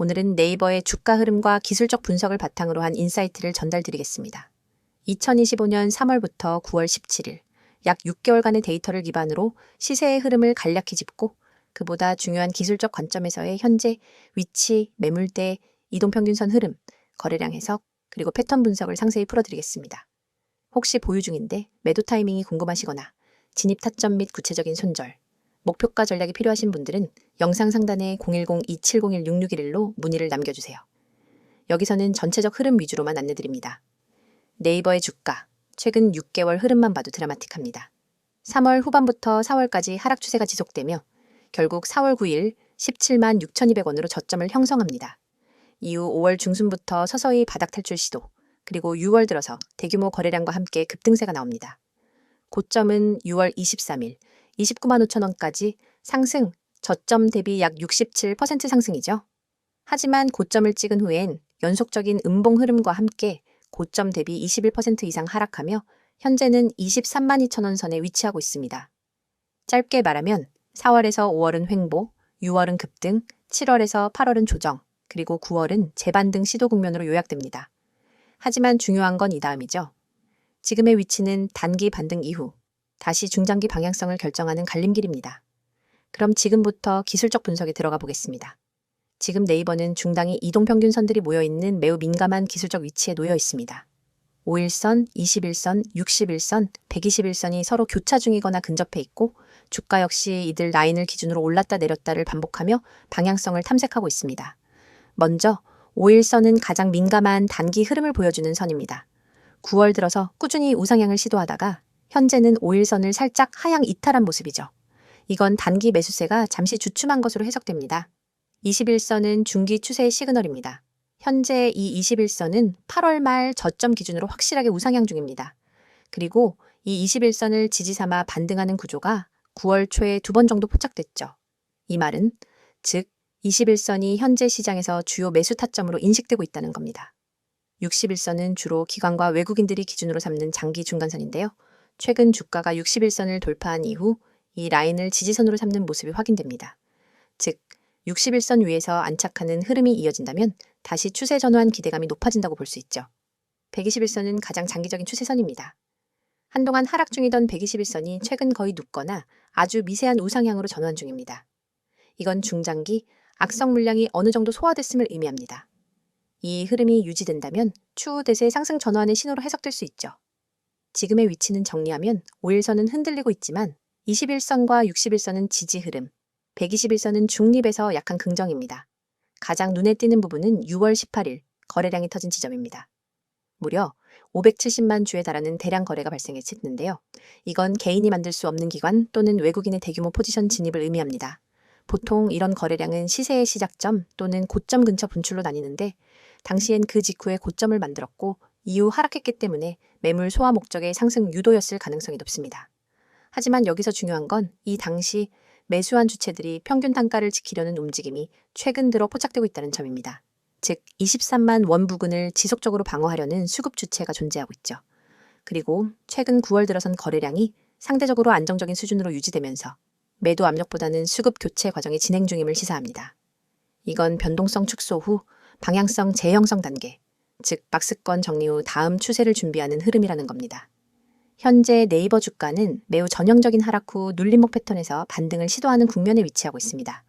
오늘은 네이버의 주가 흐름과 기술적 분석을 바탕으로 한 인사이트를 전달드리겠습니다. 2025년 3월부터 9월 17일, 약 6개월간의 데이터를 기반으로 시세의 흐름을 간략히 짚고 그보다 중요한 기술적 관점에서의 현재 위치, 매물대, 이동평균선 흐름, 거래량 해석, 그리고 패턴 분석을 상세히 풀어드리겠습니다. 혹시 보유 중인데 매도 타이밍이 궁금하시거나 진입 타점 및 구체적인 손절, 목표가 전략이 필요하신 분들은 영상 상단에 010-2701-6611로 문의를 남겨주세요. 여기서는 전체적 흐름 위주로만 안내드립니다. 네이버의 주가, 최근 6개월 흐름만 봐도 드라마틱합니다. 3월 후반부터 4월까지 하락 추세가 지속되며 결국 4월 9일 17만 6,200원으로 저점을 형성합니다. 이후 5월 중순부터 서서히 바닥 탈출 시도, 그리고 6월 들어서 대규모 거래량과 함께 급등세가 나옵니다. 고점은 6월 23일 29만 5천 원까지 상승, 저점 대비 약 67% 상승이죠. 하지만 고점을 찍은 후엔 연속적인 음봉 흐름과 함께 고점 대비 21% 이상 하락하며 현재는 23만 2천 원 선에 위치하고 있습니다. 짧게 말하면 4월에서 5월은 횡보, 6월은 급등, 7월에서 8월은 조정, 그리고 9월은 재반등 시도 국면으로 요약됩니다. 하지만 중요한 건 이 다음이죠. 지금의 위치는 단기 반등 이후 다시 중장기 방향성을 결정하는 갈림길입니다. 그럼 지금부터 기술적 분석에 들어가 보겠습니다. 지금 네이버는 중단기 이동평균선들이 모여있는 매우 민감한 기술적 위치에 놓여 있습니다. 5일선, 21선, 61선, 121선이 서로 교차 중이거나 근접해 있고 주가 역시 이들 라인을 기준으로 올랐다 내렸다를 반복하며 방향성을 탐색하고 있습니다. 먼저 5일선은 가장 민감한 단기 흐름을 보여주는 선입니다. 9월 들어서 꾸준히 우상향을 시도하다가 현재는 5일선을 살짝 하향 이탈한 모습이죠. 이건 단기 매수세가 잠시 주춤한 것으로 해석됩니다. 21선은 중기 추세의 시그널입니다. 현재 이 21선은 8월 말 저점 기준으로 확실하게 우상향 중입니다. 그리고 이 21선을 지지 삼아 반등하는 구조가 9월 초에 2번 정도 포착됐죠. 이 말은 즉 21선이 현재 시장에서 주요 매수 타점으로 인식되고 있다는 겁니다. 61선은 주로 기관과 외국인들이 기준으로 삼는 장기 중간선인데요. 최근 주가가 61선을 돌파한 이후 이 라인을 지지선으로 삼는 모습이 확인됩니다. 즉 61선 위에서 안착하는 흐름이 이어진다면 다시 추세 전환 기대감이 높아진다고 볼 수 있죠. 121선은 가장 장기적인 추세선입니다. 한동안 하락 중이던 121선이 최근 거의 눕거나 아주 미세한 우상향으로 전환 중입니다. 이건 중장기 악성 물량이 어느 정도 소화됐음을 의미합니다. 이 흐름이 유지된다면 추후 대세 상승 전환의 신호로 해석될 수 있죠. 지금의 위치는 정리하면 5일선은 흔들리고 있지만 21선과 61선은 지지 흐름, 121선은 중립에서 약한 긍정입니다. 가장 눈에 띄는 부분은 6월 18일 거래량이 터진 지점입니다. 무려 570만 주에 달하는 대량 거래가 발생했는데요. 이건 개인이 만들 수 없는 기관 또는 외국인의 대규모 포지션 진입을 의미합니다. 보통 이런 거래량은 시세의 시작점 또는 고점 근처 분출로 나뉘는데 당시엔 그 직후에 고점을 만들었고 이후 하락했기 때문에 매물 소화 목적의 상승 유도였을 가능성이 높습니다. 하지만 여기서 중요한 건 이 당시 매수한 주체들이 평균 단가를 지키려는 움직임이 최근 들어 포착되고 있다는 점입니다. 즉 23만 원 부근을 지속적으로 방어하려는 수급 주체가 존재하고 있죠. 그리고 최근 9월 들어선 거래량이 상대적으로 안정적인 수준으로 유지되면서 매도 압력보다는 수급 교체 과정이 진행 중임을 시사합니다. 이건 변동성 축소 후 방향성 재형성 단계, 즉 박스권 정리 후 다음 추세를 준비하는 흐름이라는 겁니다. 현재 네이버 주가는 매우 전형적인 하락 후 눌림목 패턴에서 반등을 시도하는 국면에 위치하고 있습니다.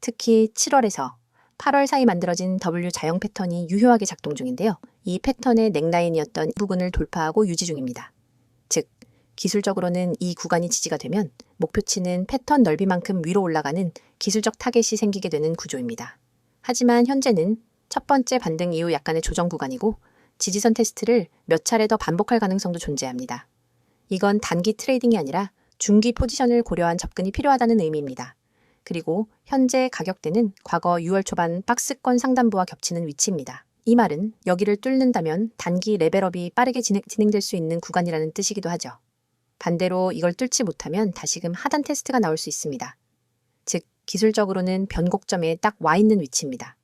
특히 7월에서 8월 사이 만들어진 W 자형 패턴이 유효하게 작동 중인데요. 이 패턴의 넥라인이었던 부근을 돌파하고 유지 중입니다. 즉 기술적으로는 이 구간이 지지가 되면 목표치는 패턴 넓이만큼 위로 올라가는 기술적 타겟이 생기게 되는 구조입니다. 하지만 현재는 첫 번째 반등 이후 약간의 조정 구간이고 지지선 테스트를 몇 차례 더 반복할 가능성도 존재합니다. 이건 단기 트레이딩이 아니라 중기 포지션을 고려한 접근이 필요하다는 의미입니다. 그리고 현재 가격대는 과거 6월 초반 박스권 상단부와 겹치는 위치입니다. 이 말은 여기를 뚫는다면 단기 레벨업이 빠르게 진행될 수 있는 구간이라는 뜻이기도 하죠. 반대로 이걸 뚫지 못하면 다시금 하단 테스트가 나올 수 있습니다. 즉 기술적으로는 변곡점에 딱 와 있는 위치입니다.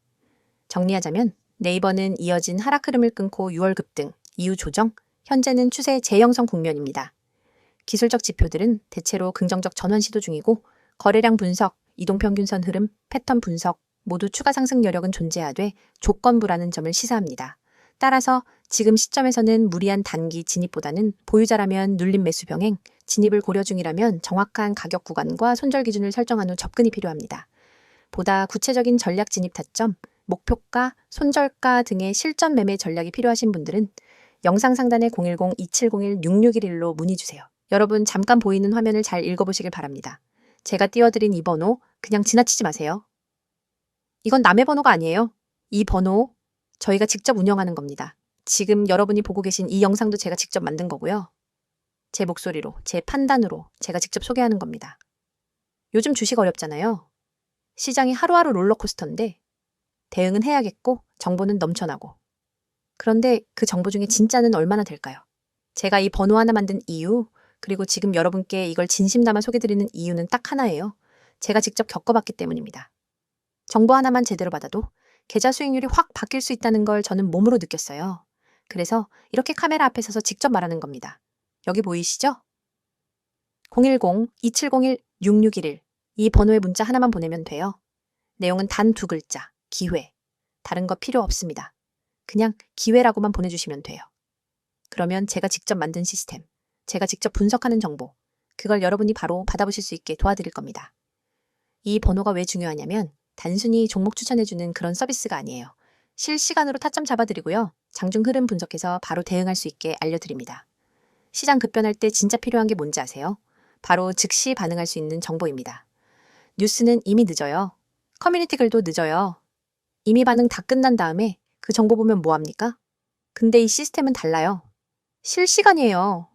정리하자면 네이버는 이어진 하락 흐름을 끊고 6월 급등, 이후 조정, 현재는 추세 재형성 국면입니다. 기술적 지표들은 대체로 긍정적 전환 시도 중이고 거래량 분석, 이동평균선 흐름, 패턴 분석, 모두 추가 상승 여력은 존재하되 조건부라는 점을 시사합니다. 따라서 지금 시점에서는 무리한 단기 진입보다는 보유자라면 눌림 매수 병행, 진입을 고려 중이라면 정확한 가격 구간과 손절 기준을 설정한 후 접근이 필요합니다. 보다 구체적인 전략 진입 타점, 목표가, 손절가 등의 실전 매매 전략이 필요하신 분들은 영상 상단의 010-2701-6611로 문의 주세요. 여러분 잠깐 보이는 화면을 잘 읽어보시길 바랍니다. 제가 띄워드린 이 번호 그냥 지나치지 마세요. 이건 남의 번호가 아니에요. 이 번호 저희가 직접 운영하는 겁니다. 지금 여러분이 보고 계신 이 영상도 제가 직접 만든 거고요. 제 목소리로, 제 판단으로 제가 직접 소개하는 겁니다. 요즘 주식 어렵잖아요. 시장이 하루하루 롤러코스터인데 대응은 해야겠고 정보는 넘쳐나고. 그런데 그 정보 중에 진짜는 얼마나 될까요? 제가 이 번호 하나 만든 이유, 그리고 지금 여러분께 이걸 진심 담아 소개드리는 이유는 딱 하나예요. 제가 직접 겪어봤기 때문입니다. 정보 하나만 제대로 받아도 계좌 수익률이 확 바뀔 수 있다는 걸 저는 몸으로 느꼈어요. 그래서 이렇게 카메라 앞에 서서 직접 말하는 겁니다. 여기 보이시죠? 010-2701-6611 이 번호에 문자 하나만 보내면 돼요. 내용은 단 2글자, 기회. 다른 거 필요 없습니다. 그냥 기회라고만 보내주시면 돼요. 그러면 제가 직접 만든 시스템, 제가 직접 분석하는 정보, 그걸 여러분이 바로 받아보실 수 있게 도와드릴 겁니다. 이 번호가 왜 중요하냐면 단순히 종목 추천해주는 그런 서비스가 아니에요. 실시간으로 타점 잡아드리고요. 장중 흐름 분석해서 바로 대응할 수 있게 알려드립니다. 시장 급변할 때 진짜 필요한 게 뭔지 아세요? 바로 즉시 반응할 수 있는 정보입니다. 뉴스는 이미 늦어요. 커뮤니티 글도 늦어요. 이미 반응 다 끝난 다음에 그 정보 보면 뭐합니까? 근데 이 시스템은 달라요. 실시간이에요.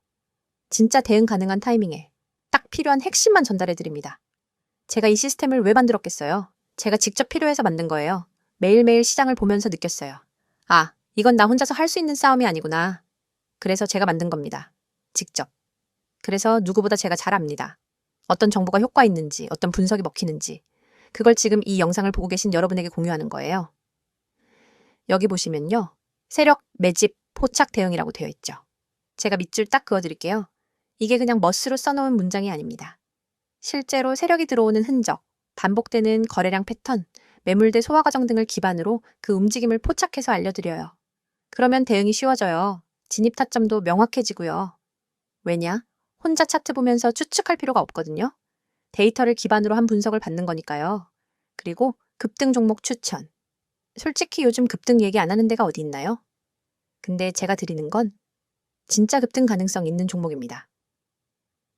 진짜 대응 가능한 타이밍에 딱 필요한 핵심만 전달해드립니다. 제가 이 시스템을 왜 만들었겠어요? 제가 직접 필요해서 만든 거예요. 매일매일 시장을 보면서 느꼈어요. 아, 이건 나 혼자서 할 수 있는 싸움이 아니구나. 그래서 제가 만든 겁니다. 직접. 그래서 누구보다 제가 잘 압니다. 어떤 정보가 효과 있는지, 어떤 분석이 먹히는지. 그걸 지금 이 영상을 보고 계신 여러분에게 공유하는 거예요. 여기 보시면요. 세력, 매집, 포착 대응이라고 되어 있죠. 제가 밑줄 딱 그어드릴게요. 이게 그냥 멋으로 써놓은 문장이 아닙니다. 실제로 세력이 들어오는 흔적, 반복되는 거래량 패턴, 매물대 소화 과정 등을 기반으로 그 움직임을 포착해서 알려드려요. 그러면 대응이 쉬워져요. 진입 타점도 명확해지고요. 왜냐? 혼자 차트 보면서 추측할 필요가 없거든요. 데이터를 기반으로 한 분석을 받는 거니까요. 그리고 급등 종목 추천. 솔직히 요즘 급등 얘기 안 하는 데가 어디 있나요? 근데 제가 드리는 건 진짜 급등 가능성 있는 종목입니다.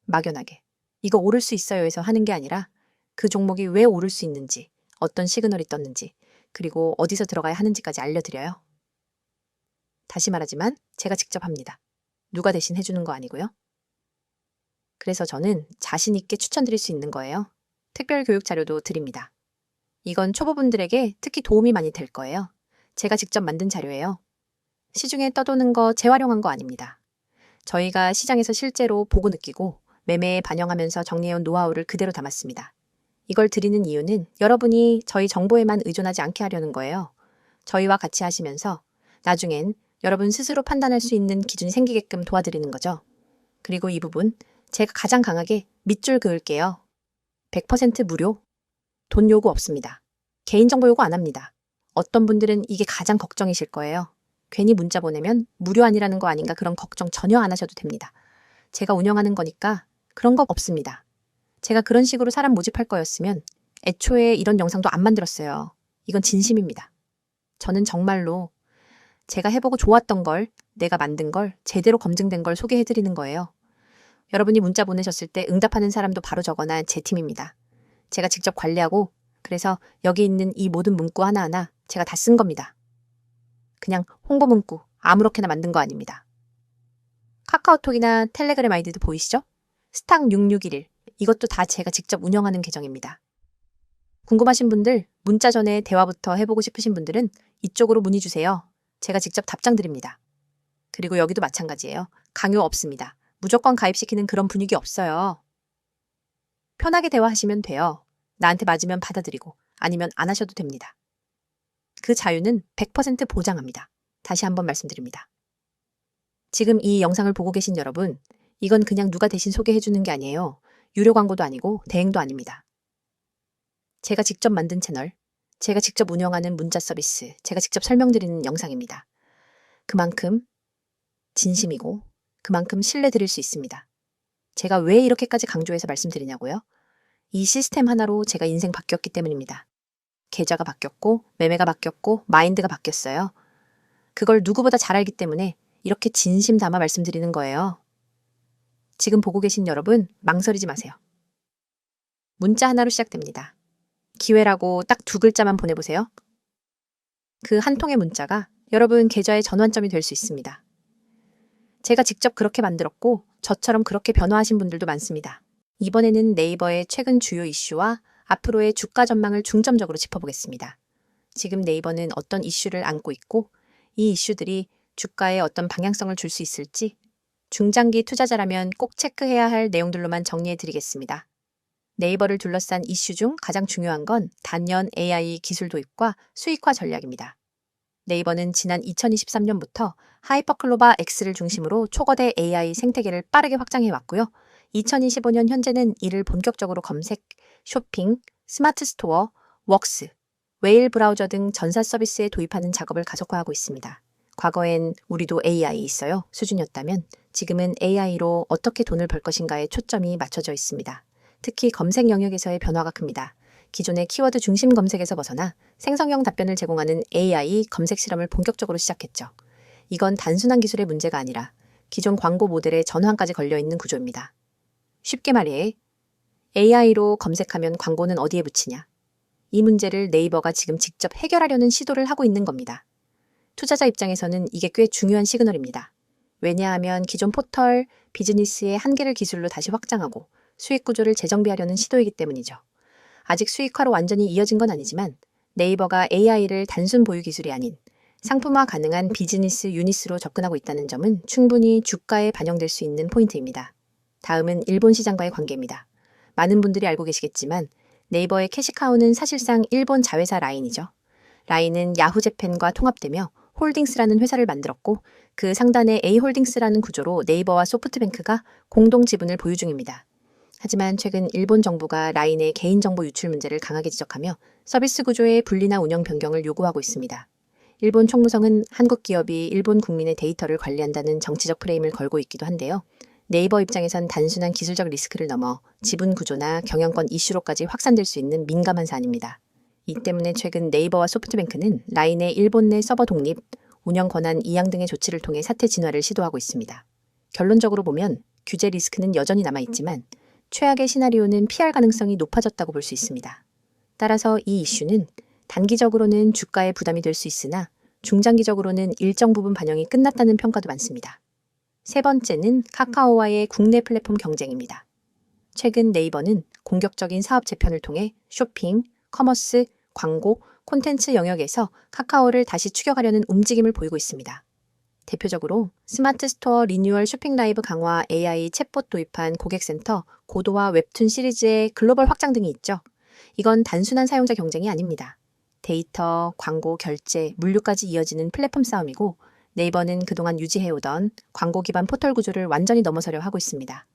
막연하게 이거 오를 수 있어요 해서 하는 게 아니라 그 종목이 왜 오를 수 있는지, 어떤 시그널이 떴는지, 그리고 어디서 들어가야 하는지까지 알려드려요. 다시 말하지만 제가 직접 합니다. 누가 대신 해주는 거 아니고요. 그래서 저는 자신 있게 추천드릴 수 있는 거예요. 특별 교육 자료도 드립니다. 이건 초보분들에게 특히 도움이 많이 될 거예요. 제가 직접 만든 자료예요. 시중에 떠도는 거 재활용한 거 아닙니다. 저희가 시장에서 실제로 보고 느끼고 매매에 반영하면서 정리해온 노하우를 그대로 담았습니다. 이걸 드리는 이유는 여러분이 저희 정보에만 의존하지 않게 하려는 거예요. 저희와 같이 하시면서 나중엔 여러분 스스로 판단할 수 있는 기준이 생기게끔 도와드리는 거죠. 그리고 이 부분 제가 가장 강하게 밑줄 그을게요. 100% 무료. 돈 요구 없습니다. 개인정보 요구 안 합니다. 어떤 분들은 이게 가장 걱정이실 거예요. 괜히 문자 보내면 무료 아니라는 거 아닌가 그런 걱정 전혀 안 하셔도 됩니다. 제가 운영하는 거니까 그런 거 없습니다. 제가 그런 식으로 사람 모집할 거였으면 애초에 이런 영상도 안 만들었어요. 이건 진심입니다. 저는 정말로 제가 해보고 좋았던 걸, 내가 만든 걸, 제대로 검증된 걸 소개해드리는 거예요. 여러분이 문자 보내셨을 때 응답하는 사람도 바로 적어놔 제 팀입니다. 제가 직접 관리하고 그래서 여기 있는 이 모든 문구 하나하나 제가 다 쓴 겁니다. 그냥 홍보 문구 아무렇게나 만든 거 아닙니다. 카카오톡이나 텔레그램 아이디도 보이시죠? 스탁 6611 이것도 다 제가 직접 운영하는 계정입니다. 궁금하신 분들 문자 전에 대화부터 해보고 싶으신 분들은 이쪽으로 문의 주세요. 제가 직접 답장 드립니다. 그리고 여기도 마찬가지예요. 강요 없습니다. 무조건 가입시키는 그런 분위기 없어요. 편하게 대화하시면 돼요. 나한테 맞으면 받아들이고 아니면 안 하셔도 됩니다. 그 자유는 100% 보장합니다. 다시 한번 말씀드립니다. 지금 이 영상을 보고 계신 여러분, 이건 그냥 누가 대신 소개해주는 게 아니에요. 유료 광고도 아니고 대행도 아닙니다. 제가 직접 만든 채널, 제가 직접 운영하는 문자 서비스, 제가 직접 설명드리는 영상입니다. 그만큼 진심이고 그만큼 신뢰드릴 수 있습니다. 제가 왜 이렇게까지 강조해서 말씀드리냐고요? 이 시스템 하나로 제가 인생 바뀌었기 때문입니다. 계좌가 바뀌었고 매매가 바뀌었고 마인드가 바뀌었어요. 그걸 누구보다 잘 알기 때문에 이렇게 진심 담아 말씀드리는 거예요. 지금 보고 계신 여러분, 망설이지 마세요. 문자 하나로 시작됩니다. 기회라고 딱 2글자만 보내보세요. 그 한 통의 문자가 여러분 계좌의 전환점이 될 수 있습니다. 제가 직접 그렇게 만들었고 저처럼 그렇게 변화하신 분들도 많습니다. 이번에는 네이버의 최근 주요 이슈와 앞으로의 주가 전망을 중점적으로 짚어보겠습니다. 지금 네이버는 어떤 이슈를 안고 있고 이 이슈들이 주가에 어떤 방향성을 줄 수 있을지 중장기 투자자라면 꼭 체크해야 할 내용들로만 정리해드리겠습니다. 네이버를 둘러싼 이슈 중 가장 중요한 건 단연 AI 기술 도입과 수익화 전략입니다. 네이버는 지난 2023년부터 하이퍼클로바 X를 중심으로 초거대 AI 생태계를 빠르게 확장해왔고요. 2025년 현재는 이를 본격적으로 검색, 쇼핑, 스마트 스토어, 웍스, 웨일 브라우저 등 전사 서비스에 도입하는 작업을 가속화하고 있습니다. 과거엔 우리도 AI 있어요 수준이었다면 지금은 AI로 어떻게 돈을 벌 것인가에 초점이 맞춰져 있습니다. 특히 검색 영역에서의 변화가 큽니다. 기존의 키워드 중심 검색에서 벗어나 생성형 답변을 제공하는 AI 검색 실험을 본격적으로 시작했죠. 이건 단순한 기술의 문제가 아니라 기존 광고 모델의 전환까지 걸려있는 구조입니다. 쉽게 말해 AI로 검색하면 광고는 어디에 붙이냐? 이 문제를 네이버가 지금 직접 해결하려는 시도를 하고 있는 겁니다. 투자자 입장에서는 이게 꽤 중요한 시그널입니다. 왜냐하면 기존 포털, 비즈니스의 한계를 기술로 다시 확장하고 수익 구조를 재정비하려는 시도이기 때문이죠. 아직 수익화로 완전히 이어진 건 아니지만 네이버가 AI를 단순 보유 기술이 아닌 상품화 가능한 비즈니스 유닛으로 접근하고 있다는 점은 충분히 주가에 반영될 수 있는 포인트입니다. 다음은 일본 시장과의 관계입니다. 많은 분들이 알고 계시겠지만 네이버의 캐시카우는 사실상 일본 자회사 라인이죠. 라인은 야후재팬과 통합되며 홀딩스라는 회사를 만들었고 그 상단에 A홀딩스라는 구조로 네이버와 소프트뱅크가 공동 지분을 보유 중입니다. 하지만 최근 일본 정부가 라인의 개인정보 유출 문제를 강하게 지적하며 서비스 구조의 분리나 운영 변경을 요구하고 있습니다. 일본 총무성은 한국 기업이 일본 국민의 데이터를 관리한다는 정치적 프레임을 걸고 있기도 한데요. 네이버 입장에선 단순한 기술적 리스크를 넘어 지분 구조나 경영권 이슈로까지 확산될 수 있는 민감한 사안입니다. 이 때문에 최근 네이버와 소프트뱅크는 라인의 일본 내 서버 독립, 운영 권한 이양 등의 조치를 통해 사태 진화를 시도하고 있습니다. 결론적으로 보면 규제 리스크는 여전히 남아있지만 최악의 시나리오는 피할 가능성이 높아졌다고 볼 수 있습니다. 따라서 이 이슈는 단기적으로는 주가에 부담이 될 수 있으나 중장기적으로는 일정 부분 반영이 끝났다는 평가도 많습니다. 세 번째는 카카오와의 국내 플랫폼 경쟁입니다. 최근 네이버는 공격적인 사업 재편을 통해 쇼핑, 커머스, 광고, 콘텐츠 영역에서 카카오를 다시 추격하려는 움직임을 보이고 있습니다. 대표적으로 스마트 스토어 리뉴얼 쇼핑 라이브 강화 AI 챗봇 도입한 고객센터, 고도화 웹툰 시리즈의 글로벌 확장 등이 있죠. 이건 단순한 사용자 경쟁이 아닙니다. 데이터, 광고, 결제, 물류까지 이어지는 플랫폼 싸움이고 네이버는 그동안 유지해오던 광고 기반 포털 구조를 완전히 넘어서려 하고 있습니다.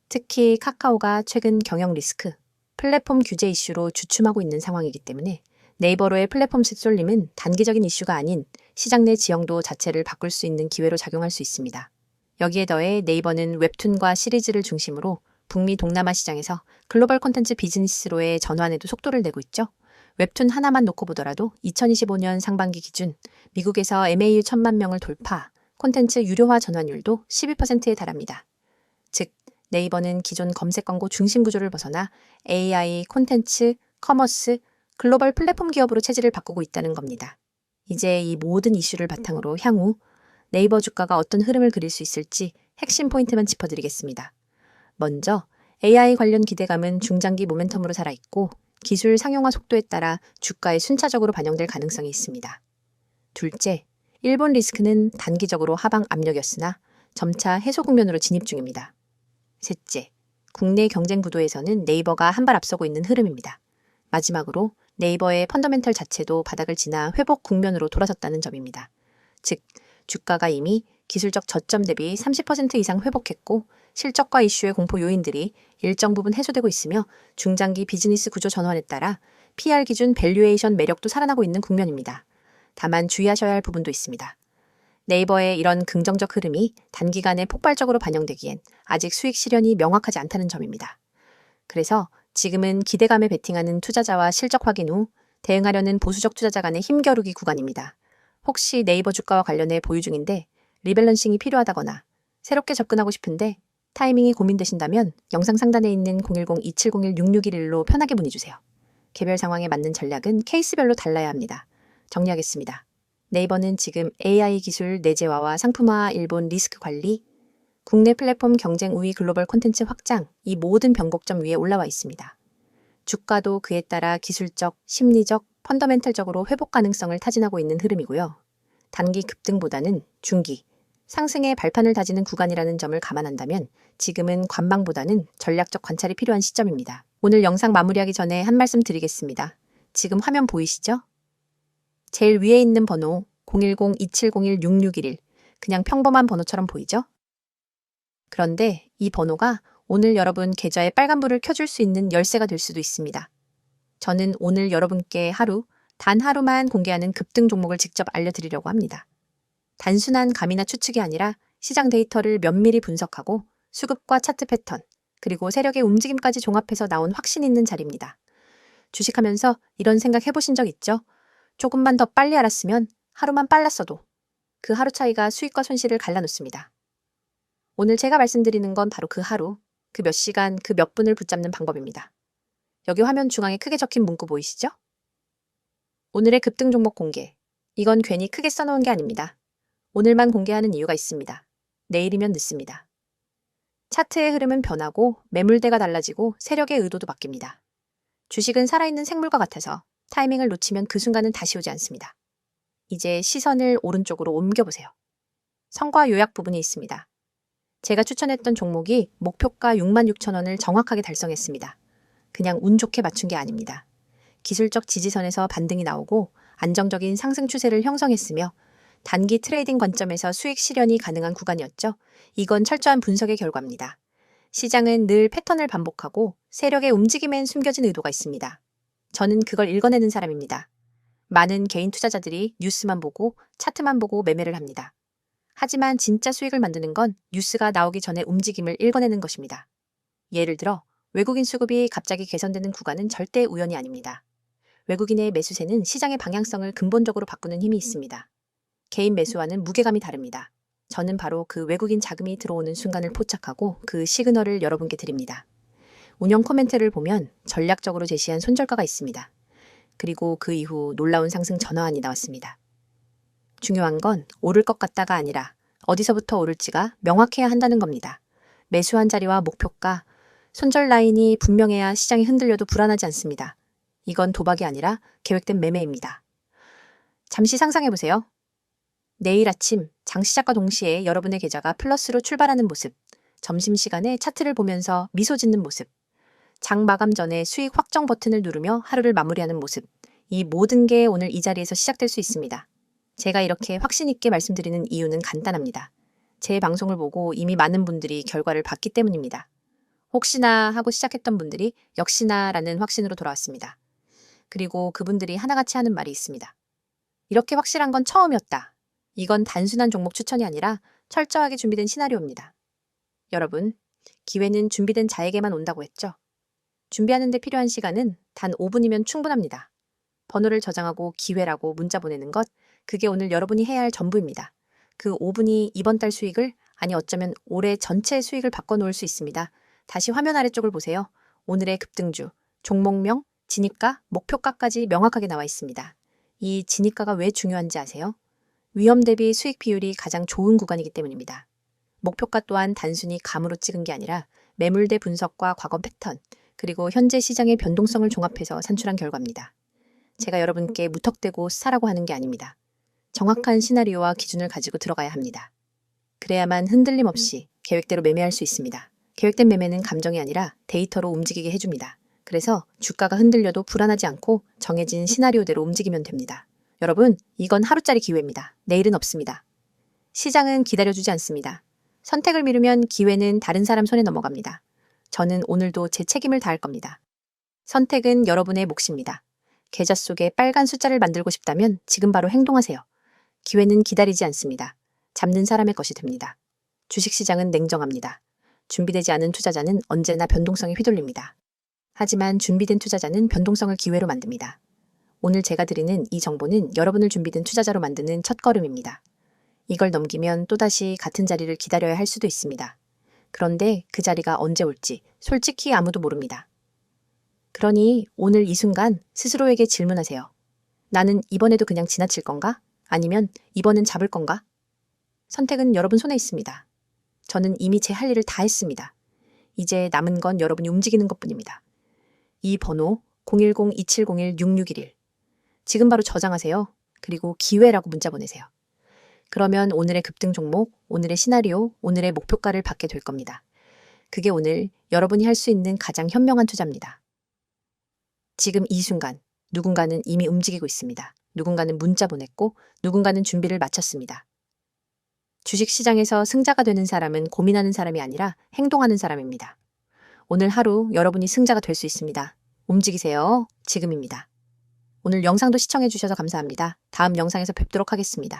특히 카카오가 최근 경영 리스크, 플랫폼 규제 이슈로 주춤하고 있는 상황이기 때문에 네이버로의 플랫폼 쏠림은 단기적인 이슈가 아닌 시장 내 지형도 자체를 바꿀 수 있는 기회로 작용할 수 있습니다. 여기에 더해 네이버는 웹툰과 시리즈를 중심으로 북미 동남아 시장에서 글로벌 콘텐츠 비즈니스로의 전환에도 속도를 내고 있죠. 웹툰 하나만 놓고 보더라도 2025년 상반기 기준 미국에서 MAU 1000만 명을 돌파, 콘텐츠 유료화 전환율도 12%에 달합니다. 즉, 네이버는 기존 검색 광고 중심 구조를 벗어나 AI, 콘텐츠, 커머스, 글로벌 플랫폼 기업으로 체질을 바꾸고 있다는 겁니다. 이제 이 모든 이슈를 바탕으로 향후 네이버 주가가 어떤 흐름을 그릴 수 있을지 핵심 포인트만 짚어드리겠습니다. 먼저 AI 관련 기대감은 중장기 모멘텀으로 살아있고 기술 상용화 속도에 따라 주가에 순차적으로 반영될 가능성이 있습니다. 둘째, 일본 리스크는 단기적으로 하방 압력이었으나 점차 해소 국면으로 진입 중입니다. 셋째, 국내 경쟁 구도에서는 네이버가 한 발 앞서고 있는 흐름입니다. 마지막으로 네이버의 펀더멘털 자체도 바닥을 지나 회복 국면으로 돌아섰다는 점입니다. 즉, 주가가 이미 기술적 저점 대비 30% 이상 회복했고 실적과 이슈의 공포 요인들이 일정 부분 해소되고 있으며 중장기 비즈니스 구조 전환에 따라 PR 기준 밸류에이션 매력도 살아나고 있는 국면입니다. 다만 주의하셔야 할 부분도 있습니다. 네이버의 이런 긍정적 흐름이 단기간에 폭발적으로 반영되기엔 아직 수익 실현이 명확하지 않다는 점입니다. 그래서 지금은 기대감에 베팅하는 투자자와 실적 확인 후 대응하려는 보수적 투자자 간의 힘겨루기 구간입니다. 혹시 네이버 주가와 관련해 보유 중인데 리밸런싱이 필요하다거나 새롭게 접근하고 싶은데 타이밍이 고민되신다면 영상 상단에 있는 010-2701-6611로 편하게 문의주세요. 개별 상황에 맞는 전략은 케이스별로 달라야 합니다. 정리하겠습니다. 네이버는 지금 AI 기술 내재화와 상품화, 일본 리스크 관리, 국내 플랫폼 경쟁 우위 글로벌 콘텐츠 확장, 이 모든 변곡점 위에 올라와 있습니다. 주가도 그에 따라 기술적, 심리적, 펀더멘털적으로 회복 가능성을 타진하고 있는 흐름이고요. 단기 급등보다는 중기, 상승의 발판을 다지는 구간이라는 점을 감안한다면 지금은 관망보다는 전략적 관찰이 필요한 시점입니다. 오늘 영상 마무리하기 전에 한 말씀 드리겠습니다. 지금 화면 보이시죠? 제일 위에 있는 번호 010-2701-6611 그냥 평범한 번호처럼 보이죠? 그런데 이 번호가 오늘 여러분 계좌에 빨간불을 켜줄 수 있는 열쇠가 될 수도 있습니다. 저는 오늘 여러분께 단 하루만 공개하는 급등 종목을 직접 알려드리려고 합니다. 단순한 감이나 추측이 아니라 시장 데이터를 면밀히 분석하고 수급과 차트 패턴, 그리고 세력의 움직임까지 종합해서 나온 확신 있는 자리입니다. 주식하면서 이런 생각 해보신 적 있죠? 조금만 더 빨리 알았으면 하루만 빨랐어도 그 하루 차이가 수익과 손실을 갈라놓습니다. 오늘 제가 말씀드리는 건 바로 그 하루, 그 몇 시간, 그 몇 분을 붙잡는 방법입니다. 여기 화면 중앙에 크게 적힌 문구 보이시죠? 오늘의 급등 종목 공개. 이건 괜히 크게 써놓은 게 아닙니다. 오늘만 공개하는 이유가 있습니다. 내일이면 늦습니다. 차트의 흐름은 변하고 매물대가 달라지고 세력의 의도도 바뀝니다. 주식은 살아있는 생물과 같아서 타이밍을 놓치면 그 순간은 다시 오지 않습니다. 이제 시선을 오른쪽으로 옮겨보세요. 성과 요약 부분이 있습니다. 제가 추천했던 종목이 목표가 66,000원을 정확하게 달성했습니다. 그냥 운 좋게 맞춘 게 아닙니다. 기술적 지지선에서 반등이 나오고 안정적인 상승 추세를 형성했으며 단기 트레이딩 관점에서 수익 실현이 가능한 구간이었죠. 이건 철저한 분석의 결과입니다. 시장은 늘 패턴을 반복하고 세력의 움직임엔 숨겨진 의도가 있습니다. 저는 그걸 읽어내는 사람입니다. 많은 개인 투자자들이 뉴스만 보고 차트만 보고 매매를 합니다. 하지만 진짜 수익을 만드는 건 뉴스가 나오기 전에 움직임을 읽어내는 것입니다. 예를 들어 외국인 수급이 갑자기 개선되는 구간은 절대 우연이 아닙니다. 외국인의 매수세는 시장의 방향성을 근본적으로 바꾸는 힘이 있습니다. 개인 매수와는 무게감이 다릅니다. 저는 바로 그 외국인 자금이 들어오는 순간을 포착하고 그 시그널을 여러분께 드립니다. 운영 코멘트를 보면 전략적으로 제시한 손절가가 있습니다. 그리고 그 이후 놀라운 상승 전환이 나왔습니다. 중요한 건 오를 것 같다가 아니라 어디서부터 오를지가 명확해야 한다는 겁니다. 매수한 자리와 목표가, 손절 라인이 분명해야 시장이 흔들려도 불안하지 않습니다. 이건 도박이 아니라 계획된 매매입니다. 잠시 상상해보세요. 내일 아침 장 시작과 동시에 여러분의 계좌가 플러스로 출발하는 모습, 점심시간에 차트를 보면서 미소 짓는 모습, 장 마감 전에 수익 확정 버튼을 누르며 하루를 마무리하는 모습, 이 모든 게 오늘 이 자리에서 시작될 수 있습니다. 제가 이렇게 확신 있게 말씀드리는 이유는 간단합니다. 제 방송을 보고 이미 많은 분들이 결과를 봤기 때문입니다. 혹시나 하고 시작했던 분들이 역시나 라는 확신으로 돌아왔습니다. 그리고 그분들이 하나같이 하는 말이 있습니다. 이렇게 확실한 건 처음이었다. 이건 단순한 종목 추천이 아니라 철저하게 준비된 시나리오입니다. 여러분, 기회는 준비된 자에게만 온다고 했죠? 준비하는 데 필요한 시간은 단 5분이면 충분합니다. 번호를 저장하고 기회라고 문자 보내는 것, 그게 오늘 여러분이 해야 할 전부입니다. 그 5분이 이번 달 수익을, 아니 어쩌면 올해 전체 수익을 바꿔놓을 수 있습니다. 다시 화면 아래쪽을 보세요. 오늘의 급등주, 종목명, 진입가, 목표가까지 명확하게 나와 있습니다. 이 진입가가 왜 중요한지 아세요? 위험 대비 수익 비율이 가장 좋은 구간이기 때문입니다. 목표가 또한 단순히 감으로 찍은 게 아니라 매물대 분석과 과거 패턴, 그리고 현재 시장의 변동성을 종합해서 산출한 결과입니다. 제가 여러분께 무턱대고 사라고 하는 게 아닙니다. 정확한 시나리오와 기준을 가지고 들어가야 합니다. 그래야만 흔들림 없이 계획대로 매매할 수 있습니다. 계획된 매매는 감정이 아니라 데이터로 움직이게 해줍니다. 그래서 주가가 흔들려도 불안하지 않고 정해진 시나리오대로 움직이면 됩니다. 여러분, 이건 하루짜리 기회입니다. 내일은 없습니다. 시장은 기다려주지 않습니다. 선택을 미루면 기회는 다른 사람 손에 넘어갑니다. 저는 오늘도 제 책임을 다할 겁니다. 선택은 여러분의 몫입니다. 계좌 속에 빨간 숫자를 만들고 싶다면 지금 바로 행동하세요. 기회는 기다리지 않습니다. 잡는 사람의 것이 됩니다. 주식시장은 냉정합니다. 준비되지 않은 투자자는 언제나 변동성에 휘둘립니다. 하지만 준비된 투자자는 변동성을 기회로 만듭니다. 오늘 제가 드리는 이 정보는 여러분을 준비된 투자자로 만드는 첫걸음입니다. 이걸 넘기면 또다시 같은 자리를 기다려야 할 수도 있습니다. 그런데 그 자리가 언제 올지 솔직히 아무도 모릅니다. 그러니 오늘 이 순간 스스로에게 질문하세요. 나는 이번에도 그냥 지나칠 건가? 아니면 이번엔 잡을 건가? 선택은 여러분 손에 있습니다. 저는 이미 제 할 일을 다 했습니다. 이제 남은 건 여러분이 움직이는 것뿐입니다. 이 번호 010-2701-6611. 지금 바로 저장하세요. 그리고 기회라고 문자 보내세요. 그러면 오늘의 급등 종목, 오늘의 시나리오, 오늘의 목표가를 받게 될 겁니다. 그게 오늘 여러분이 할 수 있는 가장 현명한 투자입니다. 지금 이 순간 누군가는 이미 움직이고 있습니다. 누군가는 문자 보냈고 누군가는 준비를 마쳤습니다. 주식시장에서 승자가 되는 사람은 고민하는 사람이 아니라 행동하는 사람입니다. 오늘 하루 여러분이 승자가 될 수 있습니다. 움직이세요. 지금입니다. 오늘 영상도 시청해 주셔서 감사합니다. 다음 영상에서 뵙도록 하겠습니다.